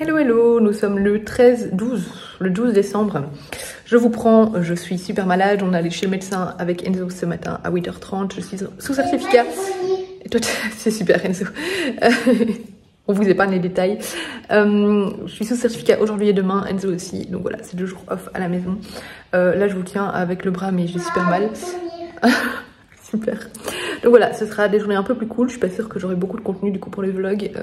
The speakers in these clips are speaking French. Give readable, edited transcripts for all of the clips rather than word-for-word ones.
Hello hello, nous sommes le 12 décembre. Je vous prends, je suis super malade, on est allé chez le médecin avec Enzo ce matin à 8h30, je suis sous certificat. Et toi, c'est super Enzo. On vous épargne les détails. Je suis sous certificat aujourd'hui et demain, Enzo aussi, donc voilà, c'est 2 jours off à la maison. Là je vous tiens avec le bras mais j'ai super mal. Super. Donc voilà, ce sera des journées un peu plus cool, je suis pas sûre que j'aurai beaucoup de contenu du coup pour les vlogs.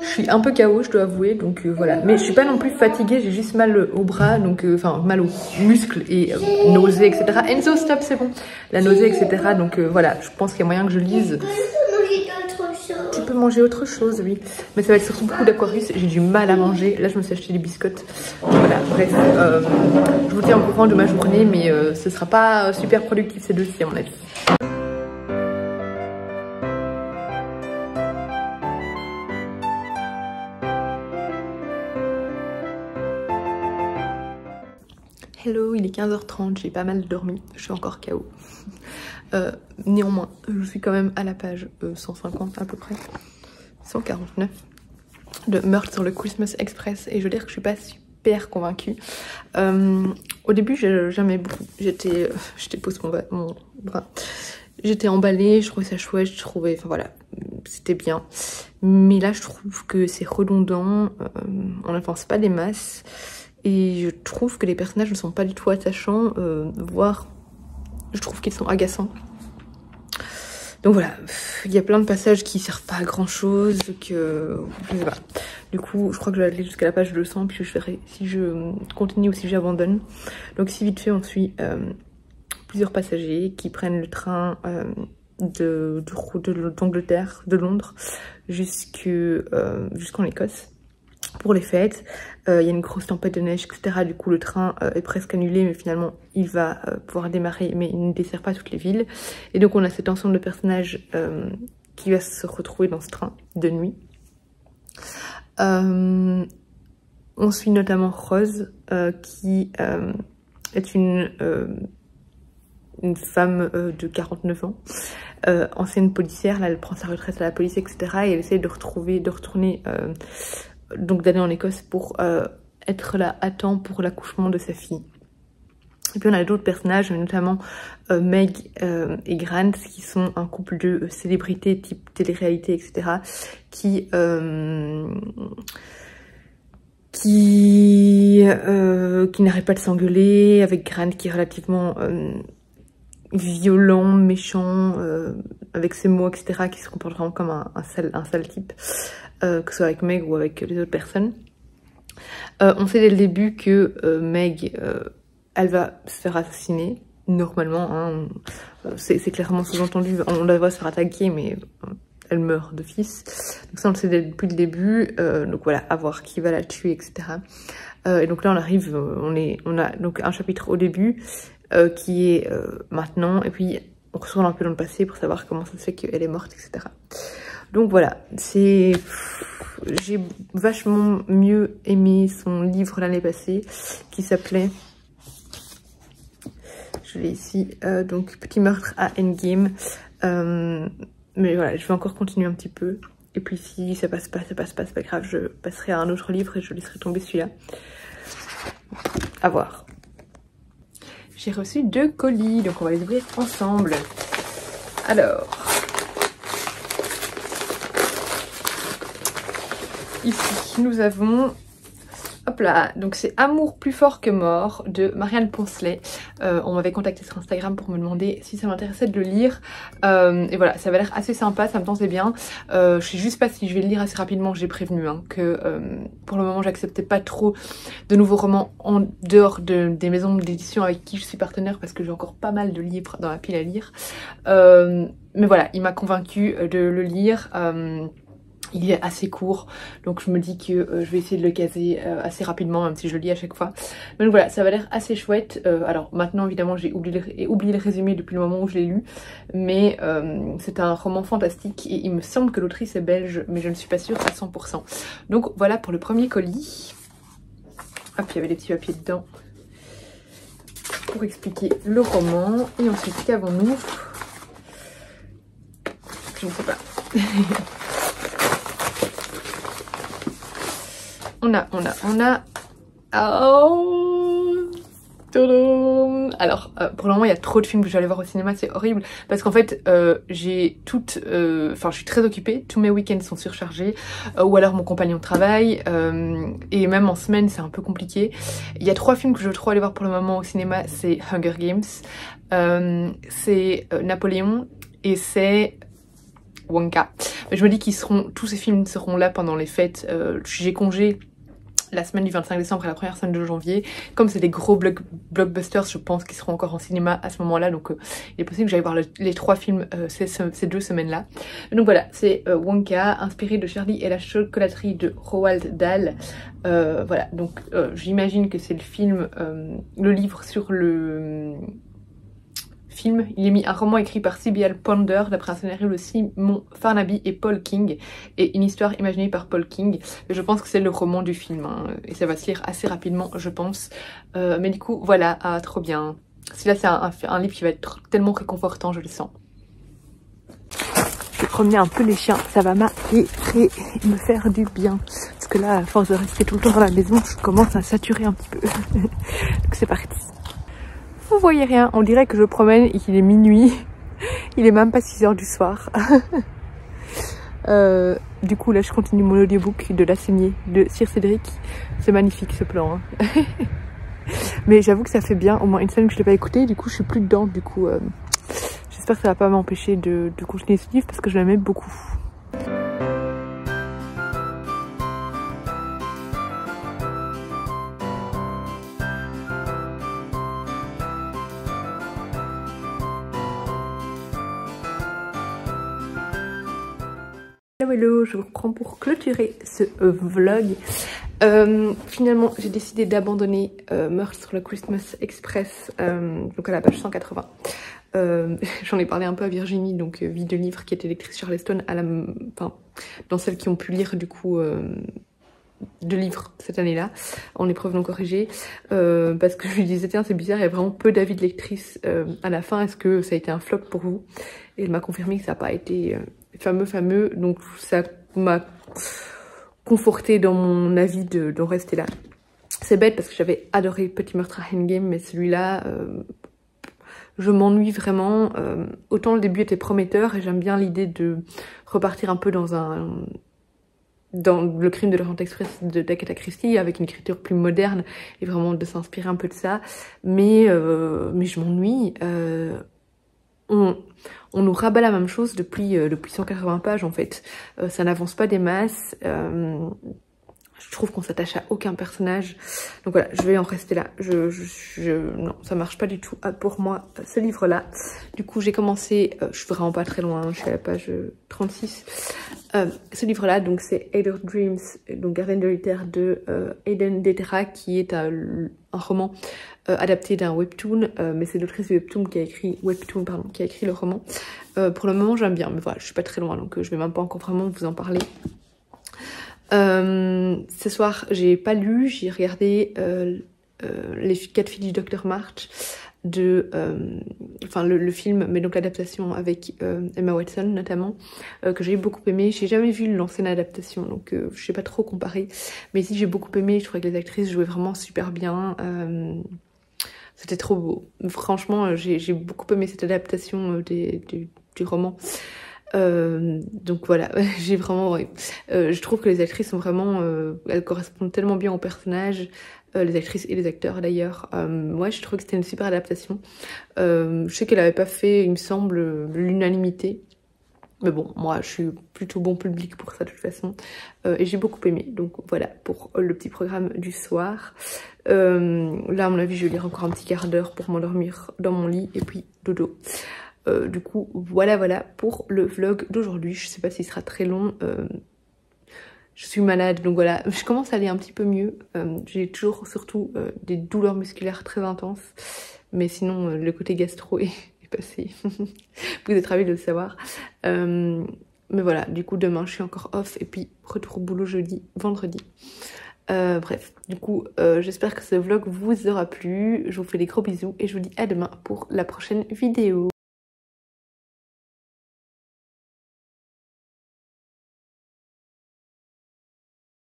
Je suis un peu KO, je dois avouer, donc voilà. Mais je suis pas non plus fatiguée, j'ai juste mal au bras, donc enfin mal aux muscles et nausées, etc. Enzo, stop, c'est bon. La nausée, etc. Donc voilà, je pense qu'il y a moyen que je lise. Tu peux manger autre chose, oui. Mais ça va être surtout beaucoup d'Aquarius, j'ai du mal à manger. Là, je me suis acheté des biscottes. Voilà, bref, je vous tiens au courant de ma journée, mais ce sera pas super productif ces deux-ci à mon avis. Hello, il est 15h30, j'ai pas mal dormi, je suis encore KO. Néanmoins, je suis quand même à la page 150 à peu près, 149 de Meurtre sur le Christmas Express et je veux dire que je suis pas super convaincue. Au début, j'aimais beaucoup, je dépose mon bras. J'étais emballée, je trouvais ça chouette, je trouvais, enfin voilà, c'était bien. Mais là, je trouve que c'est redondant, on n'avance pas des masses. Et je trouve que les personnages ne sont pas du tout attachants, voire je trouve qu'ils sont agaçants. Donc voilà, il y a plein de passages qui servent pas à grand chose, que je sais pas. Du coup, je crois que je vais aller jusqu'à la page 200, puis je verrai si je continue ou si j'abandonne. Donc si vite fait, on suit plusieurs passagers qui prennent le train d'Angleterre, de Londres, jusqu'en Écosse. Pour les fêtes, il y a une grosse tempête de neige, etc. Du coup, le train est presque annulé, mais finalement, il va pouvoir démarrer, mais il ne dessert pas toutes les villes. Et donc, on a cet ensemble de personnages qui va se retrouver dans ce train de nuit. On suit notamment Rose, qui est une femme de 49 ans, ancienne policière. Là, elle prend sa retraite à la police, etc. Et elle essaie de retourner... donc d'aller en Écosse pour être là à temps pour l'accouchement de sa fille. Et puis on a d'autres personnages, notamment Meg et Grant, qui sont un couple de célébrités type télé-réalité, etc. qui n'arrêtent pas de s'engueuler, avec Grant qui est relativement violent, méchant, avec ses mots, etc., qui se comporte vraiment comme un sale type. Que ce soit avec Meg ou avec les autres personnes. On sait dès le début que Meg, elle va se faire assassiner, normalement, hein, c'est clairement sous-entendu, on la voit se faire attaquer, mais elle meurt d'office. Donc ça on le sait depuis le début, donc voilà, à voir qui va la tuer, etc. Et donc là on arrive, on a donc un chapitre au début, qui est maintenant, et puis on retourne un peu dans le passé pour savoir comment ça se fait qu'elle est morte, etc. Donc voilà, j'ai vachement mieux aimé son livre l'année passée qui s'appelait, je l'ai ici, donc Petit meurtre à Endgame. Mais voilà, je vais encore continuer un petit peu. Et puis si ça passe pas, c'est pas grave, je passerai à un autre livre et je laisserai tomber celui-là. À voir. J'ai reçu 2 colis, donc on va les ouvrir ensemble. Alors... ici, nous avons, hop là, donc c'est Amour plus fort que mort de Marianne Poncelet. On m'avait contacté sur Instagram pour me demander si ça m'intéressait de le lire. Et voilà, ça avait l'air assez sympa, ça me tentait bien. Je sais juste pas si je vais le lire assez rapidement, j'ai prévenu hein, que pour le moment j'acceptais pas trop de nouveaux romans en dehors des maisons d'édition avec qui je suis partenaire parce que j'ai encore pas mal de livres dans la pile à lire. Mais voilà, il m'a convaincue de le lire. Il est assez court, donc je me dis que je vais essayer de le caser assez rapidement, même si je le lis à chaque fois. Donc voilà, ça va l'air assez chouette. Alors maintenant, évidemment, j'ai oublié le résumé depuis le moment où je l'ai lu, mais c'est un roman fantastique et il me semble que l'autrice est belge, mais je ne suis pas sûre à 100%. Donc voilà pour le premier colis. Hop, il y avait des petits papiers dedans pour expliquer le roman. Et ensuite, qu'avons-nous? Je ne sais pas. on a... Oh, alors, pour le moment, il y a trop de films que je vais aller voir au cinéma, c'est horrible. Parce qu'en fait, j'ai toutes... Enfin, je suis très occupée, tous mes week-ends sont surchargés. Ou alors mon compagnon travaille. Et même en semaine, c'est un peu compliqué. Il y a 3 films que je veux trop aller voir pour le moment au cinéma. C'est Hunger Games, c'est Napoléon et c'est... Wonka. Mais je me dis qu'ils seront, tous ces films seront là pendant les fêtes. J'ai congé la semaine du 25 décembre et la première semaine de janvier. Comme c'est des gros blockbusters, je pense qu'ils seront encore en cinéma à ce moment-là. Donc il est possible que j'aille voir les 3 films ces 2 semaines-là. Donc voilà, c'est Wonka, inspiré de Charlie et la chocolaterie de Roald Dahl. Voilà, donc j'imagine que c'est le film, le livre sur le... film. Il est mis un roman écrit par C.B.L. Ponder d'après un scénario de Simon Farnaby et Paul King et une histoire imaginée par Paul King. Je pense que c'est le roman du film hein, et ça va se lire assez rapidement je pense. Mais du coup voilà, trop bien. Celui-là c'est un livre qui va être tellement réconfortant, je le sens. Je vais promener un peu les chiens, ça va m'aérer et me faire du bien. Parce que là, à force de rester tout le temps dans la maison, je commence à saturer un petit peu. Donc c'est parti. Vous voyez rien, on dirait que je promène et qu'il est minuit. Il est même pas 6 h du soir. Du coup là je continue mon audiobook de La Saignée de Sir Cédric. C'est magnifique ce plan hein. Mais j'avoue que ça fait bien, au moins une semaine que je l'ai pas écouté. Du coup je suis plus dedans, du coup j'espère que ça va pas m'empêcher de continuer ce livre parce que je l'aimais beaucoup. Hello, je vous reprends pour clôturer ce vlog. Finalement, j'ai décidé d'abandonner Meurtre sur le Christmas Express, donc à la page 180. J'en ai parlé un peu à Virginie, donc Vie de livre, qui était lectrice Charleston, dans celles qui ont pu lire du coup de livres cette année-là, en épreuve non corrigée, parce que je lui disais tiens c'est bizarre, il y a vraiment peu d'avis de lectrices à la fin, est-ce que ça a été un flop pour vous? Et elle m'a confirmé que ça n'a pas été fameux, donc ça m'a conforté dans mon avis d'en rester là. C'est bête parce que j'avais adoré Petit meurtre à Endgame, mais celui-là, je m'ennuie vraiment. Autant le début était prometteur et j'aime bien l'idée de repartir un peu dans le crime de l'Orient Express d'Agatha Christie avec une écriture plus moderne et vraiment de s'inspirer un peu de ça. Mais je m'ennuie. On nous rabat la même chose depuis 180 pages en fait. Ça n'avance pas des masses. Je trouve qu'on s'attache à aucun personnage. Donc voilà, je vais en rester là. Non, ça marche pas du tout pour moi, ce livre-là. Du coup, j'ai commencé, je suis vraiment pas très loin, je suis à la page 36. Ce livre-là, donc c'est Ade of Dreams, donc Gardienne de l'Éther de Aiden Detera, qui est un roman adapté d'un webtoon, mais c'est l'autrice du webtoon qui a écrit le roman. Pour le moment, j'aime bien, mais voilà, je suis pas très loin, donc je vais même pas encore vraiment vous en parler. Ce soir, j'ai pas lu, j'ai regardé Les 4 filles du Dr March le film, mais donc l'adaptation avec Emma Watson notamment, que j'ai beaucoup aimé. J'ai jamais vu l'ancienne adaptation, donc je sais pas trop comparer, mais ici j'ai beaucoup aimé. Je trouvais que les actrices jouaient vraiment super bien. C'était trop beau. Franchement, j'ai beaucoup aimé cette adaptation du roman. Donc voilà, j'ai vraiment... Ouais. Je trouve que les actrices sont vraiment... elles correspondent tellement bien aux personnages, les actrices et les acteurs d'ailleurs. Ouais, je trouve que c'était une super adaptation. Je sais qu'elle avait pas fait, il me semble, l'unanimité. Mais bon, moi je suis plutôt bon public pour ça de toute façon. Et j'ai beaucoup aimé. Donc voilà pour le petit programme du soir. Là à mon avis je vais lire encore un petit quart d'heure pour m'endormir dans mon lit et puis dodo. Du coup voilà pour le vlog d'aujourd'hui. Je sais pas s'il sera très long. Je suis malade donc voilà, je commence à aller un petit peu mieux. J'ai toujours surtout des douleurs musculaires très intenses. Mais sinon le côté gastro est passé. Vous êtes ravis de le savoir. Mais voilà, du coup demain je suis encore off et puis retour au boulot vendredi. Bref, du coup j'espère que ce vlog vous aura plu. Je vous fais des gros bisous et je vous dis à demain pour la prochaine vidéo.